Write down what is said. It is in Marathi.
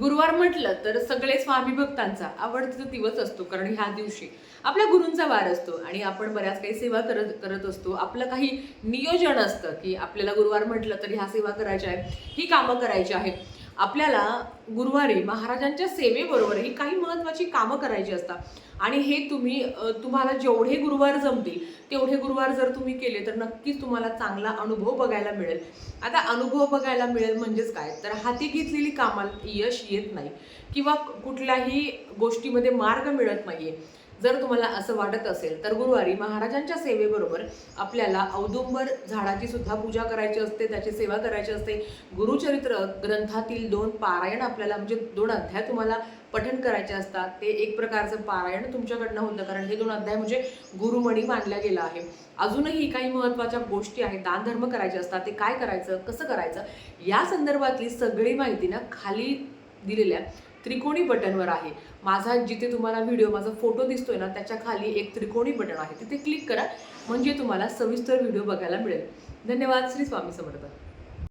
गुरुवार म्हटलं तर सगळे स्वामी भक्तांचा आवडता दिवस असतो, कारण ह्या दिवशी आपल्या गुरूंचा वार असतो आणि आपण बऱ्याच काही सेवा करत करत असतो. आपलं काही नियोजन असतं की आपल्याला गुरुवार म्हटलं तर ह्या सेवा करायच्या आहेत, ही कामं करायची आहेत. आपल्याला गुरुवारी महाराजांच्या सेवेबरोबर ही काही महत्त्वाची कामं करायची असतात आणि हे तुम्हाला जेवढे गुरुवार जमतील तेवढे गुरुवार जर तुम्ही केले तर नक्कीच तुम्हाला चांगला अनुभव बघायला मिळेल. आता अनुभव बघायला मिळेल म्हणजेच काय, तर हाती घेतलेली कामाला यश येत नाही किंवा कुठल्याही गोष्टीमध्ये मार्ग मिळत नाहीये. जर तुम्हाला असं वाटत असेल तर गुरुवारी महाराजांच्या सेवेबरोबर आपल्याला औदुंबर झाडाची सुद्धा पूजा करायची असते, त्याची सेवा करायची असते. गुरुचरित्र ग्रंथातील 2 पारायण आपल्याला म्हणजे 2 अध्याय तुम्हाला पठण करायचे असतात. ते एक प्रकारचं पारायण तुमच्याकडनं होतं, कारण हे 2 अध्याय म्हणजे गुरुमणी मानल्या गेला आहे. अजूनही काही महत्त्वाच्या गोष्टी आहेत, दानधर्म करायचे असतात. ते काय करायचं, कसं करायचं, या संदर्भातली सगळी माहिती ना खाली दिलेल्या त्रिकोणी बटनवर आहे. माझा जिथे तुम्हाला व्हिडिओ, माझा फोटो दिसतोय ना, त्याच्या खाली एक त्रिकोणी बटन आहे, तिथे क्लिक करा म्हणजे तुम्हाला सविस्तर व्हिडिओ बघायला मिळेल. धन्यवाद. श्री स्वामी समर्थ.